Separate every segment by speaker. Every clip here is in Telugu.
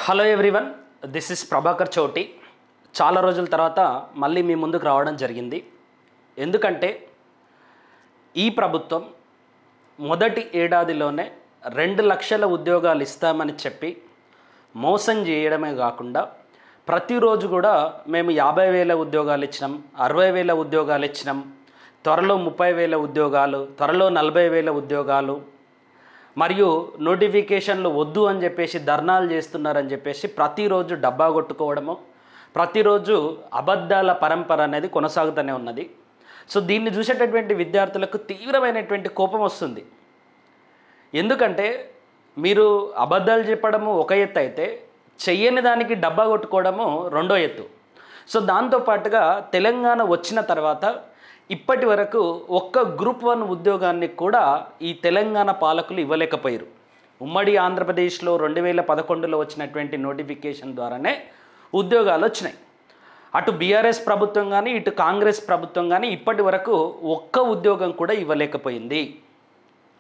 Speaker 1: Hello everyone, this is Prabhakar Chouti. చాలా రోజుల తర్వాత మళ్ళీ మీ ముందుకు రావడం జరిగింది. ఎందుకంటే ఈ ప్రభుత్వం మొదటి ఏడాదిలోనే 2 లక్షల ఉద్యోగాలు ఇస్తామని చెప్పి మోసం చేయడమే కాకుండా ప్రతిరోజు కూడా మేము 50,000 ఉద్యోగాలు ఇచ్చినాం, 60,000 ఉద్యోగాలు ఇచ్చినాం, త్వరలో 30,000 ఉద్యోగాలు, త్వరలో 40,000 ఉద్యోగాలు, మరియు నోటిఫికేషన్లు వద్దు అని చెప్పేసి ధర్నాలు చేస్తున్నారని చెప్పేసి ప్రతిరోజు డబ్బా కొట్టుకోవడము, ప్రతిరోజు అబద్ధాల పరంపర అనేది కొనసాగుతూనే ఉన్నది. సో దీన్ని చూసేటటువంటి విద్యార్థులకు తీవ్రమైనటువంటి కోపం వస్తుంది. ఎందుకంటే మీరు అబద్ధాలు చెప్పడము ఒక ఎత్తు అయితే, చెయ్యని దానికి డబ్బా కొట్టుకోవడము రెండో ఎత్తు. సో దాంతోపాటుగా తెలంగాణ వచ్చిన తర్వాత ఇప్పటి వరకు ఒక్క గ్రూప్ 1 ఉద్యోగాన్ని కూడా ఈ తెలంగాణ పాలకులు ఇవ్వలేకపోయారు. ఉమ్మడి ఆంధ్రప్రదేశ్లో 2011లో వచ్చినటువంటి నోటిఫికేషన్ ద్వారానే ఉద్యోగాలు వచ్చినాయి. అటు బీఆర్ఎస్ ప్రభుత్వం కానీ ఇటు కాంగ్రెస్ ప్రభుత్వం కానీ ఇప్పటి వరకు ఒక్క ఉద్యోగం కూడా ఇవ్వలేకపోయింది.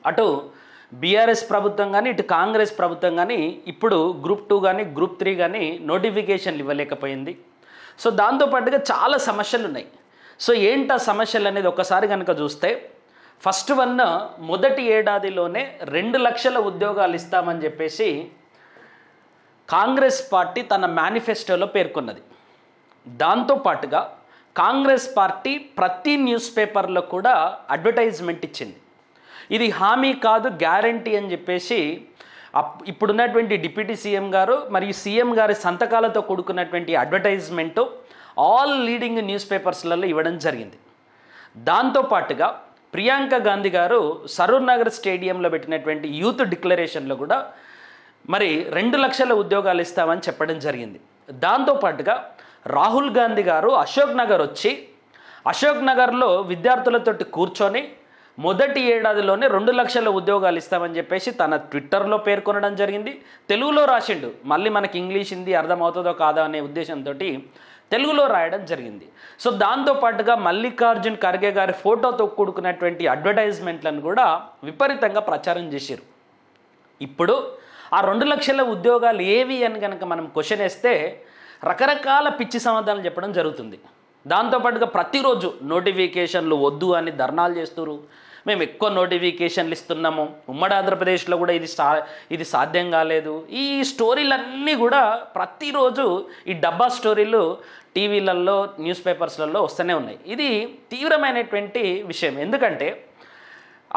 Speaker 1: అటు బీఆర్ఎస్ ప్రభుత్వం కానీ ఇటు కాంగ్రెస్ ప్రభుత్వం కానీ ఇప్పుడు గ్రూప్ 2 కానీ గ్రూప్ 3 కానీ నోటిఫికేషన్లు ఇవ్వలేకపోయింది. సో దాంతోపాటుగా చాలా సమస్యలు ఉన్నాయి. సో ఏంటి ఆ సమస్యలు అనేది ఒకసారి కనుక చూస్తే, ఫస్ట్ వన్, మొదటి ఏడాదిలోనే 2 లక్షల ఉద్యోగాలు ఇస్తామని చెప్పేసి కాంగ్రెస్ పార్టీ తన మేనిఫెస్టోలో పేర్కొన్నది. దాంతోపాటుగా కాంగ్రెస్ పార్టీ ప్రతి న్యూస్ పేపర్లో కూడా అడ్వర్టైజ్మెంట్ ఇచ్చింది. ఇది హామీ కాదు, గ్యారంటీ అని చెప్పేసి ఇప్పుడున్నటువంటి డిప్యూటీ సీఎం గారు మరియు సీఎం గారి సంతకాలతో కూడుకున్నటువంటి అడ్వర్టైజ్మెంటు ఆల్ లీడింగ్ న్యూస్ పేపర్స్లలో ఇవ్వడం జరిగింది. దాంతోపాటుగా ప్రియాంక గాంధీ గారు సరూర్ నగర్ స్టేడియంలో పెట్టినటువంటి యూత్ డిక్లరేషన్లో కూడా మరి 2 లక్షల ఉద్యోగాలు ఇస్తామని చెప్పడం జరిగింది. దాంతోపాటుగా రాహుల్ గాంధీ గారు అశోక్ నగర్ వచ్చి అశోక్ నగర్లో విద్యార్థులతోటి కూర్చొని మొదటి ఏడాదిలోనే 2 లక్షల ఉద్యోగాలు ఇస్తామని చెప్పేసి తన ట్విట్టర్లో పేర్కొనడం జరిగింది. తెలుగులో రాసిండు, మళ్ళీ మనకి ఇంగ్లీష్ హిందీ అర్థమవుతుందో కాదా అనే ఉద్దేశంతో తెలుగులో రాయడం జరిగింది. సో దాంతోపాటుగా మల్లికార్జున్ ఖర్గే గారి ఫోటోతో కూడుకున్నటువంటి అడ్వర్టైజ్మెంట్లను కూడా విపరీతంగా ప్రచారం చేశారు. ఇప్పుడు ఆ 2 లక్షల ఉద్యోగాలు ఏవి అని కనుక మనం క్వశ్చన్ వేస్తే రకరకాల పిచ్చి సమాధానాలు చెప్పడం జరుగుతుంది. దాంతోపాటుగా ప్రతిరోజు నోటిఫికేషన్లు వద్దు అని ధర్నాలు చేస్తున్నారు. మేము ఎక్కువ నోటిఫికేషన్లు ఇస్తున్నాము, ఉమ్మడి ఆంధ్రప్రదేశ్లో కూడా ఇది సాధ్యం కాలేదు. ఈ స్టోరీలన్నీ కూడా ప్రతిరోజు ఈ డబ్బా స్టోరీలు టీవీలలో న్యూస్ పేపర్స్లలో వస్తూనే ఉన్నాయి. ఇది తీవ్రమైనటువంటి విషయం. ఎందుకంటే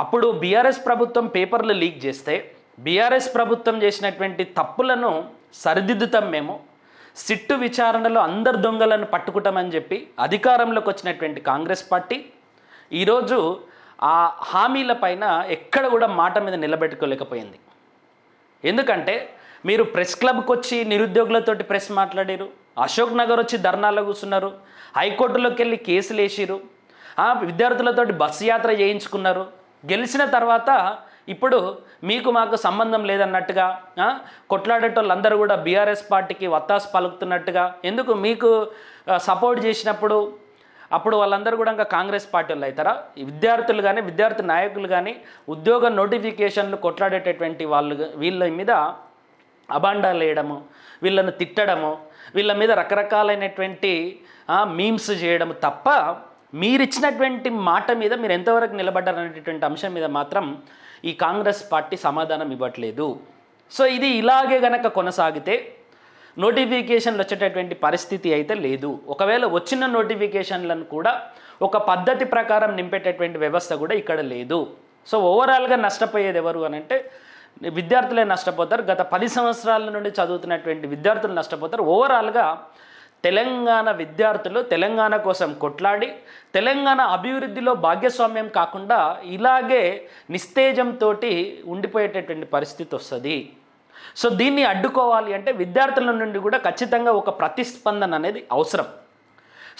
Speaker 1: అప్పుడు బీఆర్ఎస్ ప్రభుత్వం పేపర్లు లీక్ చేస్తే బీఆర్ఎస్ ప్రభుత్వం చేసినటువంటి తప్పులను సరిదిద్దుతాం, మేము సిట్టు విచారణలో అందరు దొంగలను పట్టుకుంటామని చెప్పి అధికారంలోకి వచ్చినటువంటి కాంగ్రెస్ పార్టీ ఈరోజు ఆ హామీల పైన ఎక్కడ కూడా మాట మీద నిలబెట్టుకోలేకపోయింది. ఎందుకంటే మీరు ప్రెస్ క్లబ్కి వచ్చి నిరుద్యోగులతోటి ప్రెస్ మాట్లాడారు, అశోక్ నగర్ వచ్చి ధర్నాలో కూర్చున్నారు, హైకోర్టులోకి వెళ్ళి కేసులు వేసిరు, విద్యార్థులతోటి బస్సు యాత్ర చేయించుకున్నారు. గెలిచిన తర్వాత ఇప్పుడు మీకు మాకు సంబంధం లేదన్నట్టుగా కొట్లాడేటోళ్ళందరూ కూడా బీఆర్ఎస్ పార్టీకి వత్తాసు పలుకుతున్నట్టుగా, ఎందుకు మీకు సపోర్ట్ చేసినప్పుడు అప్పుడు వాళ్ళందరూ కూడా ఇంకా కాంగ్రెస్ పార్టీ వాళ్ళు అవుతారా? విద్యార్థులు కానీ విద్యార్థి నాయకులు కానీ ఉద్యోగ నోటిఫికేషన్లు కొట్లాడేటటువంటి వీళ్ళ మీద అబాండాలు వేయడము, వీళ్ళను తిట్టడము, వీళ్ళ మీద రకరకాలైనటువంటి మీమ్స్ చేయడము తప్ప మీరిచ్చినటువంటి మాట మీద మీరు ఎంతవరకు నిలబడ్డారనేటటువంటి అంశం మీద మాత్రం ఈ కాంగ్రెస్ పార్టీ సమాధానం ఇవ్వట్లేదు. సో ఇది ఇలాగే గనక కొనసాగితే నోటిఫికేషన్లు వచ్చేటటువంటి పరిస్థితి అయితే లేదు. ఒకవేళ వచ్చిన నోటిఫికేషన్లను కూడా ఒక పద్ధతి ప్రకారం నింపేటటువంటి వ్యవస్థ కూడా ఇక్కడ లేదు. సో ఓవరాల్గా నష్టపోయేది ఎవరు అని అంటే విద్యార్థులే నష్టపోతారు. గత 10 సంవత్సరాల నుండి చదువుతున్నటువంటి విద్యార్థులు నష్టపోతారు. ఓవరాల్గా తెలంగాణ విద్యార్థులు తెలంగాణ కోసం కొట్లాడి తెలంగాణ అభివృద్ధిలో భాగస్వామ్యం కాకుండా ఇలాగే నిస్తేజంతో ఉండిపోయేటటువంటి పరిస్థితి వస్తుంది. సో దీన్ని అడ్డుకోవాలి అంటే విద్యార్థుల నుండి కూడా ఖచ్చితంగా ఒక ప్రతిస్పందన అనేది అవసరం.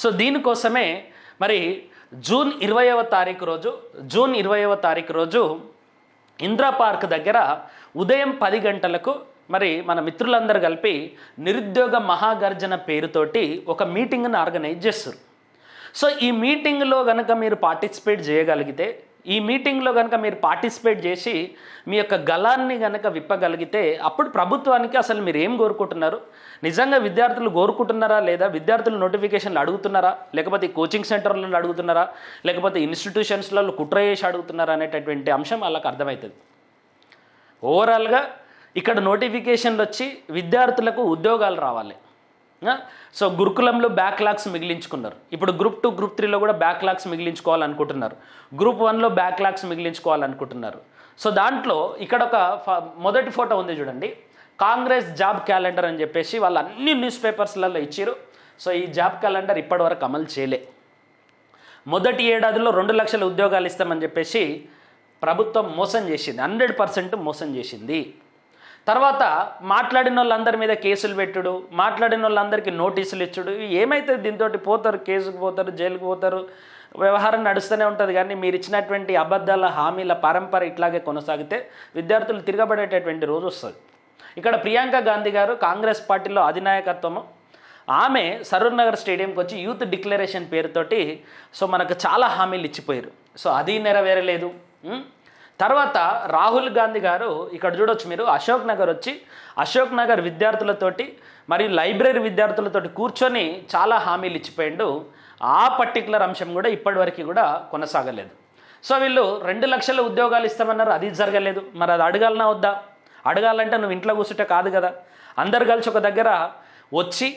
Speaker 1: సో దీనికోసమే మరి జూన్ 20వ తారీఖు రోజు ఇందిరా పార్క్ దగ్గర ఉదయం 10 గంటలకు మరి మన మిత్రులందరూ కలిపి నిరుద్యోగ మహాగర్జన పేరుతోటి ఒక మీటింగ్ను ఆర్గనైజ్ చేస్తారు. సో ఈ మీటింగ్లో కనుక మీరు పార్టిసిపేట్ చేయగలిగితే ఈ మీటింగ్లో కనుక మీరు పార్టిసిపేట్ చేసి మీ యొక్క గళాన్ని కనుక విప్పగలిగితే అప్పుడు ప్రభుత్వానికి అసలు మీరు ఏం కోరుకుంటున్నారు, నిజంగా విద్యార్థులు కోరుకుంటున్నారా లేదా, విద్యార్థులు నోటిఫికేషన్లు అడుగుతున్నారా, లేకపోతే కోచింగ్ సెంటర్లలో అడుగుతున్నారా, లేకపోతే ఇన్స్టిట్యూషన్స్లలో కుట్ర చేసి అడుగుతున్నారా అనేటటువంటి అంశం వాళ్ళకి అర్థమవుతుంది. ఓవరాల్గా ఇక్కడ నోటిఫికేషన్లు వచ్చి విద్యార్థులకు ఉద్యోగాలు రావాలి. సో గురుకులంలో బ్యాక్లాగ్స్ మిగిలించుకున్నారు. ఇప్పుడు గ్రూప్ 2 గ్రూప్ 3లో కూడా బ్యాక్లాగ్స్ మిగిలించుకోవాలనుకుంటున్నారు. గ్రూప్ 1లో బ్యాక్లాగ్స్ మిగిలించుకోవాలనుకుంటున్నారు. సో దాంట్లో ఇక్కడ ఒక మొదటి ఫోటో ఉంది చూడండి, కాంగ్రెస్ జాబ్ క్యాలెండర్ అని చెప్పేసి వాళ్ళు అన్ని న్యూస్ పేపర్స్లలో ఇచ్చారు. సో ఈ జాబ్ క్యాలెండర్ ఇప్పటివరకు అమలు చేయలే. మొదటి ఏడాదిలో 2 లక్షల ఉద్యోగాలు ఇస్తామని చెప్పేసి ప్రభుత్వం మోసం చేసింది, 100% మోసం చేసింది. తర్వాత మాట్లాడిన వాళ్ళందరి మీద కేసులు పెట్టుడు, మాట్లాడిన వాళ్ళందరికీ నోటీసులు ఇచ్చుడు, ఏమైతే దీంతో పోతారు, కేసుకు పోతారు, జైలుకు పోతారు, వ్యవహారం నడుస్తూనే ఉంటుంది. కానీ మీరు ఇచ్చినటువంటి అబద్ధాల హామీల పరంపర ఇట్లాగే కొనసాగితే విద్యార్థులు తిరగబడేటటువంటి రోజు వస్తుంది. ఇక్కడ ప్రియాంక గాంధీ గారు కాంగ్రెస్ పార్టీలో అధినాయకత్వము, ఆమె సరూర్ నగర్ స్టేడియంకి వచ్చి యూత్ డిక్లరేషన్ పేరుతోటి సో మనకు చాలా హామీలు ఇచ్చిపోయారు. సో అది నెరవేరలేదు. తర్వాత రాహుల్ గాంధీ గారు ఇక్కడ చూడొచ్చు మీరు, అశోక్ నగర్ వచ్చి అశోక్ నగర్ విద్యార్థులతోటి మరియు లైబ్రరీ విద్యార్థులతోటి కూర్చొని చాలా హామీలు ఇచ్చిపోయిండు. ఆ పర్టికులర్ అంశం కూడా ఇప్పటివరకు కూడా కొనసాగలేదు. సో వీళ్ళు 2 లక్షల ఉద్యోగాలు ఇస్తామన్నారు, అది జరగలేదు. మరి అది అడగాలనా వద్దా? అడగాలంటే నువ్వు ఇంట్లో కూర్చుంటే కాదు కదా, అందరు కలిసి ఒక దగ్గర వచ్చి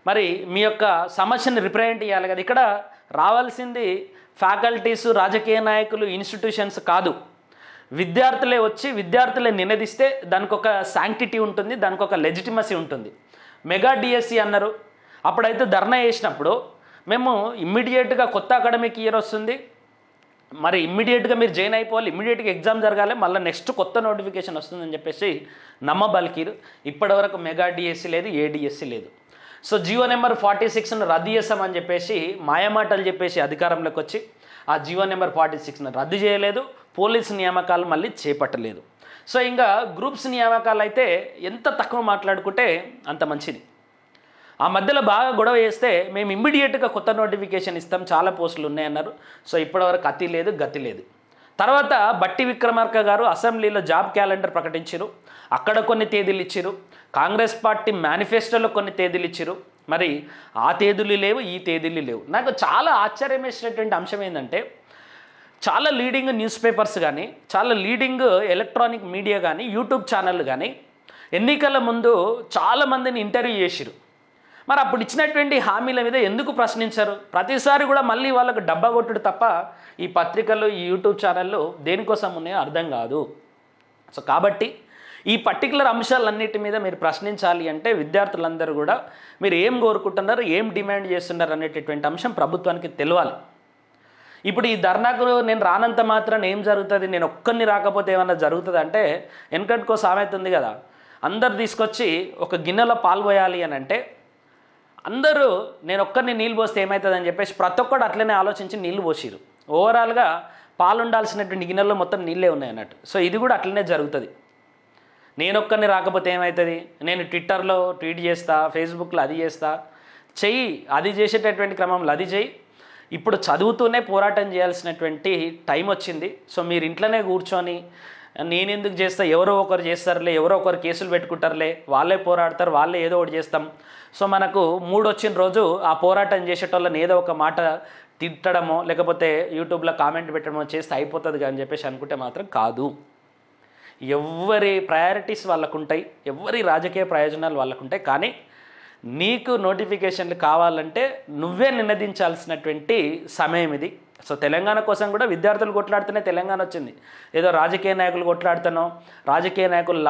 Speaker 1: మరి మీ యొక్క సమస్యను రిప్రజెంట్ చేయాలి కదా. ఇక్కడ రావాల్సింది ఫ్యాకల్టీసు, రాజకీయ నాయకులు, ఇన్స్టిట్యూషన్స్ కాదు, విద్యార్థులే వచ్చి విద్యార్థులే నినదిస్తే దానికి ఒక శాంక్టిటీ ఉంటుంది, దానికి ఒక లెజిటిమసీ ఉంటుంది. మెగా డిఎస్సి అన్నారు, అప్పుడైతే ధర్నా చేసినప్పుడు మేము ఇమ్మీడియట్గా కొత్త అకాడమిక్ ఇయర్ వస్తుంది, మరి ఇమ్మీడియట్గా మీరు జాయిన్ అయిపోవాలి, ఇమ్మీడియట్గా ఎగ్జామ్ జరగాలి, మళ్ళీ నెక్స్ట్ కొత్త నోటిఫికేషన్ వస్తుందని చెప్పేసి నమ్మబలికిరు. ఇప్పటివరకు మెగా డిఎస్సి లేదు, ఏ డిఎస్సి లేదు. సో జియో నెంబర్ 46ను రద్దు చేస్తామని చెప్పేసి మాయమాటలు చెప్పేసి అధికారంలోకి వచ్చి ఆ జియో నెంబర్ 46ను రద్దు చేయలేదు, పోలీసు నియామకాలు మళ్ళీ చేపట్టలేదు. సో ఇంకా గ్రూప్స్ నియామకాలు అయితే ఎంత తక్కువ మాట్లాడుకుంటే అంత మంచిది. ఆ మధ్యలో బాగా గొడవ చేస్తే మేము ఇమ్మీడియట్గా కొత్త నోటిఫికేషన్ ఇస్తాం, చాలా పోస్టులు ఉన్నాయన్నారు. సో ఇప్పటివరకు అతి లేదు, గతి లేదు. తర్వాత బట్టి విక్రమార్క గారు అసెంబ్లీలో జాబ్ క్యాలెండర్ ప్రకటించారు, అక్కడ కొన్ని తేదీలు ఇచ్చారు. కాంగ్రెస్ పార్టీ మేనిఫెస్టోలో కొన్ని తేదీలు ఇచ్చారు, మరి ఆ తేదీలు లేవు, ఈ తేదీలు లేవు. నాకు చాలా ఆశ్చర్యం వేసినటువంటి అంశం ఏంటంటే, చాలా లీడింగ్ న్యూస్ పేపర్స్ కానీ, చాలా లీడింగ్ ఎలక్ట్రానిక్ మీడియా కానీ, యూట్యూబ్ ఛానళ్ళు కానీ ఎన్నికల ముందు చాలామందిని ఇంటర్వ్యూ చేసిరు. మరి అప్పుడు ఇచ్చినటువంటి హామీల మీద ఎందుకు ప్రశ్నించారు? ప్రతిసారి కూడా మళ్ళీ వాళ్ళకు డబ్బా కొట్టుడు తప్ప ఈ పత్రికలు, ఈ యూట్యూబ్ ఛానళ్ళు దేనికోసం ఉన్నాయో అర్థం కాదు. సో కాబట్టి ఈ పర్టికులర్ అంశాలన్నిటి మీద మీరు ప్రశ్నించాలి అంటే విద్యార్థులందరూ కూడా మీరు ఏం కోరుకుంటున్నారు, ఏం డిమాండ్ చేస్తున్నారు అనేటటువంటి అంశం ప్రభుత్వానికి తెలియాలి. ఇప్పుడు ఈ ధర్నాకు నేను రానంత మాత్రం ఏం జరుగుతుంది, నేను ఒక్కరిని రాకపోతే ఏమన్నా జరుగుతుంది అంటే, వెనకటికో సామెత ఉంది కదా, అందరు తీసుకొచ్చి ఒక గిన్నెలో పాలు పోయాలి అని అంటే అందరూ నేను ఒక్కరిని నీళ్ళు పోస్తే ఏమవుతుంది అని చెప్పేసి ప్రతి ఒక్కడు అట్లనే ఆలోచించి నీళ్ళు పోసిరు. ఓవరాల్గా పాలు ఉండాల్సినటువంటి గిన్నెల్లో మొత్తం నీళ్ళే ఉన్నాయి అన్నట్టు. సో ఇది కూడా అట్లనే జరుగుతుంది. నేను ఒక్కరిని రాకపోతే ఏమవుతుంది, నేను ట్విట్టర్లో ట్వీట్ చేస్తా, ఫేస్బుక్లో అది చేస్తా, చెయ్యి, అది చేసేటటువంటి క్రమంలో అది చెయ్యి. ఇప్పుడు చదువుతూనే పోరాటం చేయాల్సినటువంటి టైం వచ్చింది. సో మీరు ఇంట్లోనే కూర్చొని నేనెందుకు చేస్తా, ఎవరో ఒకరు చేస్తారులే, ఎవరో ఒకరు కేసులు పెట్టుకుంటారులే, వాళ్ళే పోరాడతారు, వాళ్ళే ఏదో ఒకటి చేస్తాం. సో మనకు మూడు వచ్చిన రోజు ఆ పోరాటం చేసేటోళ్ళని ఏదో ఒక మాట తిట్టడమో లేకపోతే యూట్యూబ్లో కామెంట్ పెట్టడమో చేస్తే అయిపోతుంది అని చెప్పేసి అనుకుంటే మాత్రం కాదు. ఎవరి ప్రయారిటీస్ వాళ్ళకు ఉంటాయి, ఎవరి రాజకీయ ప్రయోజనాలు వాళ్ళకు ఉంటాయి. కానీ నీకు నోటిఫికేషన్లు కావాలంటే నువ్వే నినదించాల్సినటువంటి సమయం ఇది. సో తెలంగాణ కోసం కూడా విద్యార్థులు కొట్లాడుతూనే తెలంగాణ వచ్చింది. ఏదో రాజకీయ నాయకులు కొట్లాడుతానో, రాజకీయ నాయకులు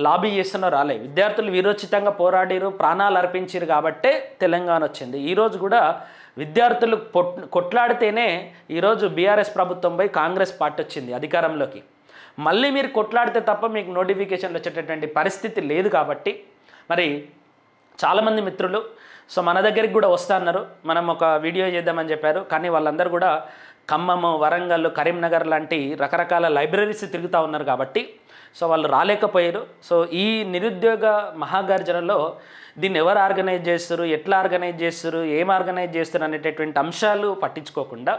Speaker 1: లాబీ చేస్తున్నో రాలే. విద్యార్థులు వీరోచితంగా పోరాడిరు, ప్రాణాలు అర్పించారు కాబట్టే తెలంగాణ వచ్చింది. ఈరోజు కూడా విద్యార్థులు కొట్లాడితేనే ఈరోజు బీఆర్ఎస్ ప్రభుత్వం పోయి కాంగ్రెస్ పార్టీ వచ్చింది అధికారంలోకి. మళ్ళీ మీరు కొట్లాడితే తప్ప మీకు నోటిఫికేషన్లు వచ్చేటటువంటి పరిస్థితి లేదు. కాబట్టి మరి చాలామంది మిత్రులు సో మన దగ్గరికి కూడా వస్తా అన్నారు, మనం ఒక వీడియో చేద్దామని చెప్పారు. కానీ వాళ్ళందరూ కూడా ఖమ్మం, వరంగల్, కరీంనగర్ లాంటి రకరకాల లైబ్రరీస్ తిరుగుతూ ఉన్నారు కాబట్టి సో వాళ్ళు రాలేకపోయారు. సో ఈ నిరుద్యోగ మహాగర్జనలో దీన్ని ఎవరు ఆర్గనైజ్ చేస్తారు, ఎట్లా ఆర్గనైజ్ చేస్తారు, ఏం ఆర్గనైజ్ చేస్తారు అనేటటువంటి అంశాలు పట్టించుకోకుండా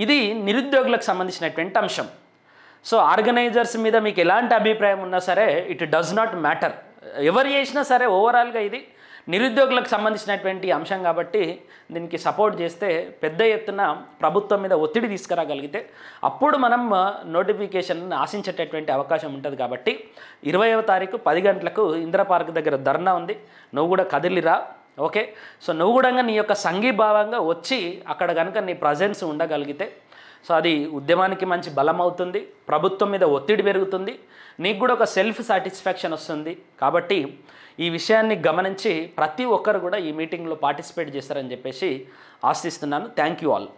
Speaker 1: ఇది నిరుద్యోగులకు సంబంధించినటువంటి అంశం. సో ఆర్గనైజర్స్ మీద మీకు ఎలాంటి అభిప్రాయం ఉన్నా సరే ఇట్ డస్ నాట్ మ్యాటర్, ఎవరు చేసినా సరే ఓవరాల్గా ఇది నిరుద్యోగులకు సంబంధించినటువంటి అంశం కాబట్టి దీనికి సపోర్ట్ చేస్తే పెద్ద ఎత్తున ప్రభుత్వం మీద ఒత్తిడి తీసుకురాగలిగితే అప్పుడు మనం నోటిఫికేషన్ ఆశించేటటువంటి అవకాశం ఉంటుంది. కాబట్టి 20వ తారీఖు 10 గంటలకు ఇందిరా పార్క్ దగ్గర ధర్నా ఉంది, నువ్వు కూడా కదిలిరా. ఓకే, సో నువ్వు కూడా నీ యొక్క సంఘీభావంగా వచ్చి అక్కడ కనుక నీ ప్రజెన్స్ ఉండగలిగితే సో అది ఉద్యమానికి మంచి బలం అవుతుంది, ప్రభుత్వం మీద ఒత్తిడి పెరుగుతుంది, నీకు కూడా ఒక సెల్ఫ్ సాటిస్ఫాక్షన్ వస్తుంది. కాబట్టి ఈ విషయాన్ని గమనించి ప్రతి ఒక్కరు కూడా ఈ మీటింగ్లో పార్టిసిపేట్ చేస్తారని చెప్పేసి ఆశిస్తున్నాను. Thank you all.